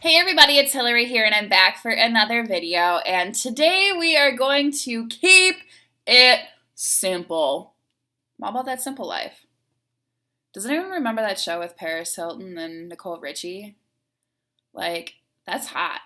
Hey everybody, it's Hillary here and I'm back for another video, and today we are going to keep it simple. How about that simple life? Does anyone remember that show with Paris Hilton and Nicole Richie? That's hot.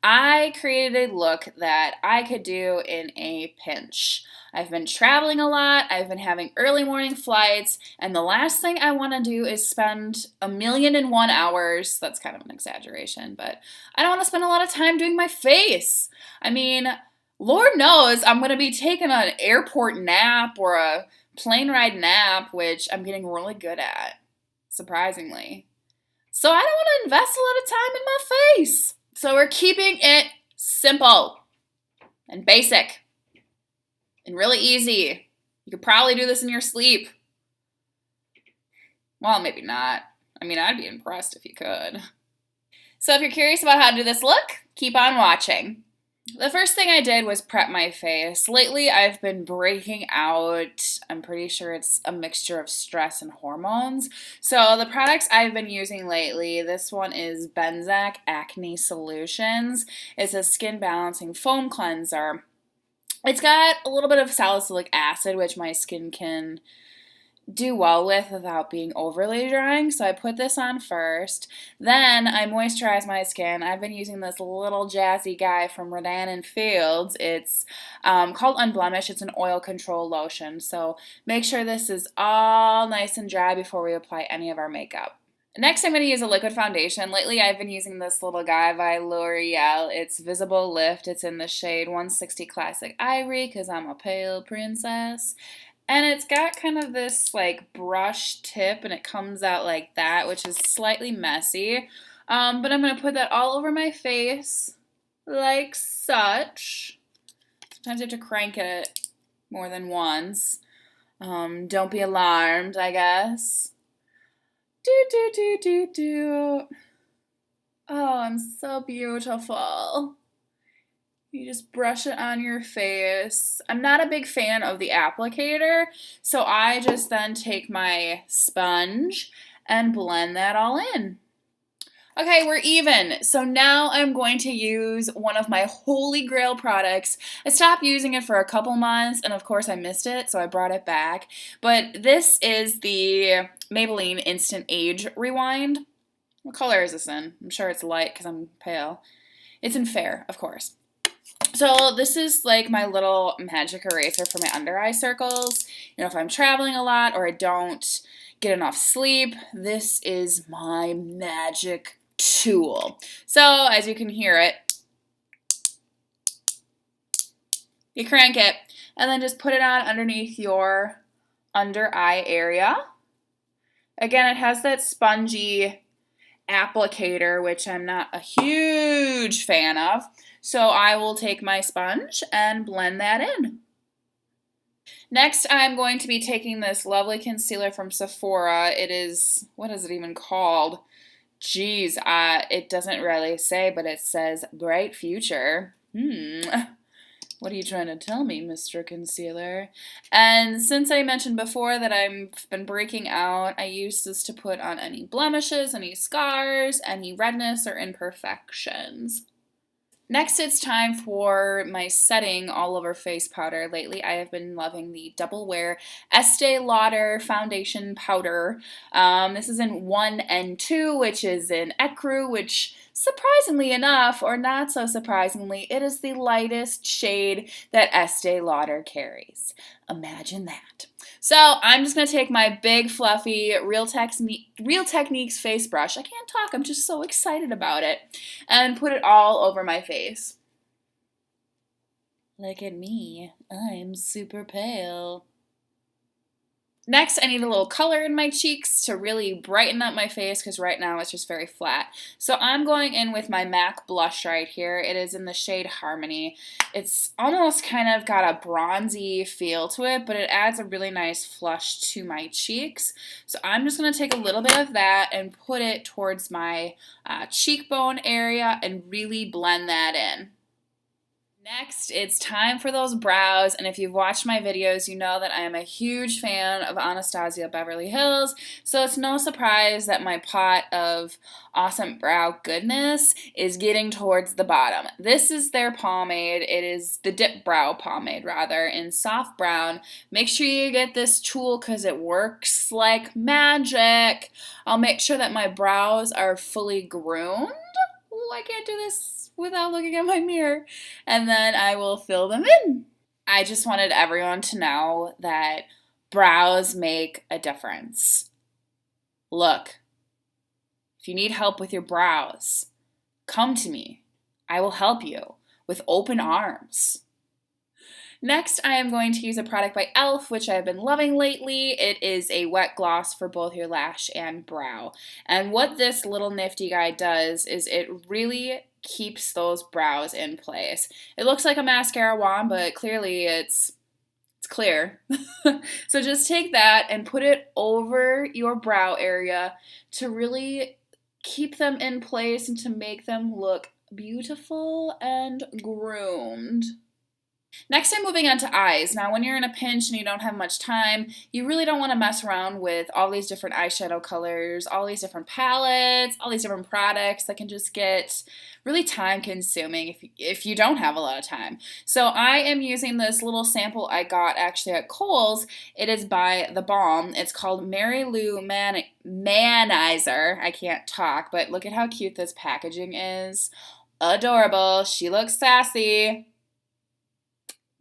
I created a look that I could do in a pinch. I've been traveling a lot, I've been having early morning flights, and the last thing I want to do is spend 1,000,001 hours. That's kind of an exaggeration, but I don't want to spend a lot of time doing my face. I mean, Lord knows I'm going to be taking an airport nap or a plane ride nap, which I'm getting really good at, surprisingly. So I don't want to invest a lot of time in my face. So we're keeping it simple and basic and really easy. You could probably do this in your sleep. Well, maybe not. I mean, I'd be impressed if you could. So if you're curious about how to do this look, keep on watching. The first thing I did was prep my face. Lately, I've been breaking out. I'm pretty sure it's a mixture of stress and hormones. So the products I've been using lately, this one is Benzac Acne Solutions. It's a skin balancing foam cleanser. It's got a little bit of salicylic acid, which my skin can do well with without being overly drying. So I put this on first. Then I moisturize my skin. I've been using this little jazzy guy from Rodan and Fields. It's called Unblemished. It's an oil control lotion. So make sure this is all nice and dry before we apply any of our makeup. Next, I'm going to use a liquid foundation. Lately, I've been using this little guy by L'Oreal. It's Visible Lift. It's in the shade 160 Classic Ivory because I'm a pale princess. And it's got kind of this like brush tip and it comes out like that, which is slightly messy. But I'm going to put that all over my face like such. Sometimes you have to crank it more than once. Don't be alarmed, I guess. Do. Oh, I'm so beautiful. You just brush it on your face. I'm not a big fan of the applicator, so I just then take my sponge and blend that all in. Okay, we're even. So now I'm going to use one of my holy grail products. I stopped using it for a couple months, and of course I missed it, so I brought it back. But this is the Maybelline Instant Age Rewind. What color is this in? I'm sure it's light because I'm pale. It's in fair, of course. So this is like my little magic eraser for my under eye circles. You know, if I'm traveling a lot or I don't get enough sleep, this is my magic tool. So as you can hear it, you crank it and then just put it on underneath your under eye area. Again, it has that spongy applicator, which I'm not a huge fan of. So I will take my sponge and blend that in. Next, I'm going to be taking this lovely concealer from Sephora. It is, what is it even called? Geez, it doesn't really say, but it says Bright Future. What are you trying to tell me, Mr. Concealer? And since I mentioned before that I've been breaking out, I use this to put on any blemishes, any scars, any redness or imperfections. Next, it's time for my setting all-over face powder. Lately, I have been loving the Double Wear Estee Lauder Foundation Powder. This is in 1 and 2, which is in Ecru, which surprisingly enough, or not so surprisingly, it is the lightest shade that Estee Lauder carries. Imagine that. So I'm just going to take my big, fluffy Real Techniques face brush. I can't talk. I'm just so excited about it. And put it all over my face. Look at me. I'm super pale. Next, I need a little color in my cheeks to really brighten up my face because right now it's just very flat. So I'm going in with my MAC blush right here. It is in the shade Harmony. It's almost kind of got a bronzy feel to it, but it adds a really nice flush to my cheeks. So I'm just going to take a little bit of that and put it towards my cheekbone area and really blend that in. Next, it's time for those brows, and if you've watched my videos, you know that I am a huge fan of Anastasia Beverly Hills, so it's no surprise that my pot of awesome brow goodness is getting towards the bottom. This is their pomade. It is the Dip Brow Pomade, rather, in soft brown. Make sure you get this tool because it works like magic. I'll make sure that my brows are fully groomed. Ooh, I can't do this without looking at my mirror. And then I will fill them in. I just wanted everyone to know that brows make a difference. Look, if you need help with your brows, come to me. I will help you with open arms. Next, I am going to use a product by e.l.f., which I've been loving lately. It is a wet gloss for both your lash and brow. And what this little nifty guy does is it really keeps those brows in place. It looks like a mascara wand, but clearly it's clear. So just take that and put it over your brow area to really keep them in place and to make them look beautiful and groomed. Next, I'm moving on to eyes. Now, when you're in a pinch and you don't have much time, you really don't want to mess around with all these different eyeshadow colors, all these different palettes, all these different products that can just get really time consuming if you don't have a lot of time. So I am using this little sample I got actually at Kohl's. It is by The Balm. It's called Mary Lou Manizer. I can't talk, but look at how cute this packaging is. Adorable. She looks sassy.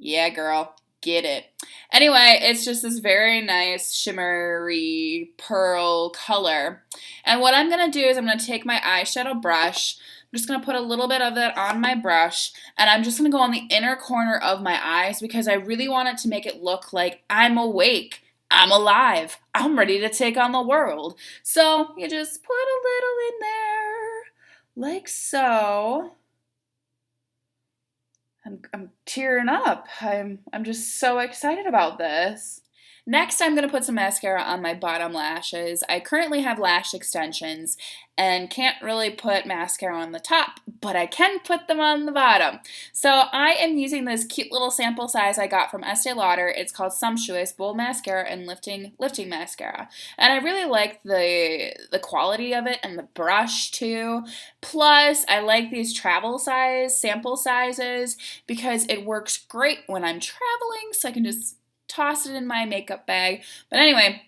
Yeah, girl, get it. Anyway, it's just this very nice shimmery pearl color. And what I'm going to do is I'm going to take my eyeshadow brush. I'm just going to put a little bit of it on my brush. And I'm just going to go on the inner corner of my eyes because I really want it to make it look like I'm awake. I'm alive. I'm ready to take on the world. So you just put a little in there like so. I'm tearing up. I'm just so excited about this. Next, I'm going to put some mascara on my bottom lashes. I currently have lash extensions and can't really put mascara on the top, but I can put them on the bottom. So I am using this cute little sample size I got from Estee Lauder. It's called Sumptuous Bold Mascara and Lifting Mascara. And I really like the quality of it and the brush too. Plus, I like these travel size sample sizes because it works great when I'm traveling, so I can just toss it in my makeup bag. But anyway,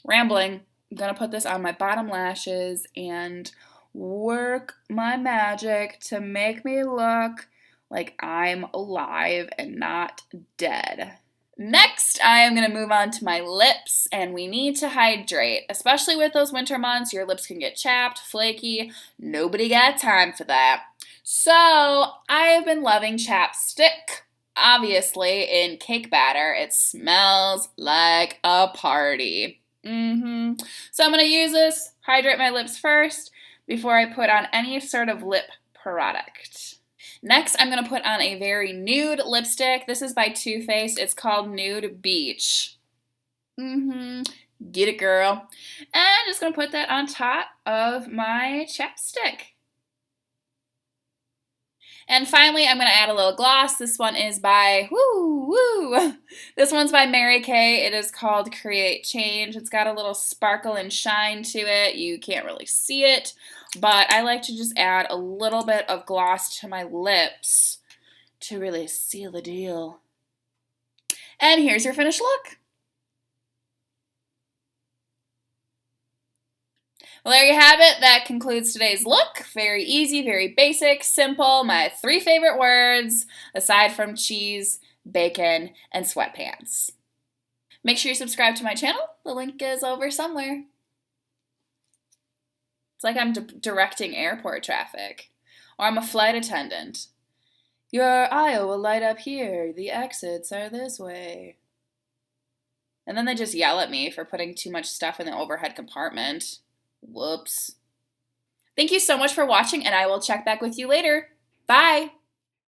rambling. I'm going to put this on my bottom lashes and work my magic to make me look like I'm alive and not dead. Next, I am going to move on to my lips, and we need to hydrate. Especially with those winter months, your lips can get chapped, flaky. Nobody got time for that. So, I have been loving chapstick. Obviously, in cake batter, it smells like a party. So I'm going to use this, hydrate my lips first, before I put on any sort of lip product. Next, I'm going to put on a very nude lipstick. This is by Too Faced. It's called Nude Beach. Get it, girl. And I'm just going to put that on top of my chapstick. And finally, I'm going to add a little gloss. This one is by, this one's by Mary Kay. It is called Create Change. It's got a little sparkle and shine to it. You can't really see it, but I like to just add a little bit of gloss to my lips to really seal the deal. And here's your finished look. Well, there you have it. That concludes today's look. Very easy, very basic, simple. My 3 favorite words, aside from cheese, bacon, and sweatpants. Make sure you subscribe to my channel. The link is over somewhere. It's like I'm directing airport traffic. Or I'm a flight attendant. Your aisle will light up here. The exits are this way. And then they just yell at me for putting too much stuff in the overhead compartment. Whoops. Thank you so much for watching, and I will check back with you later. Bye!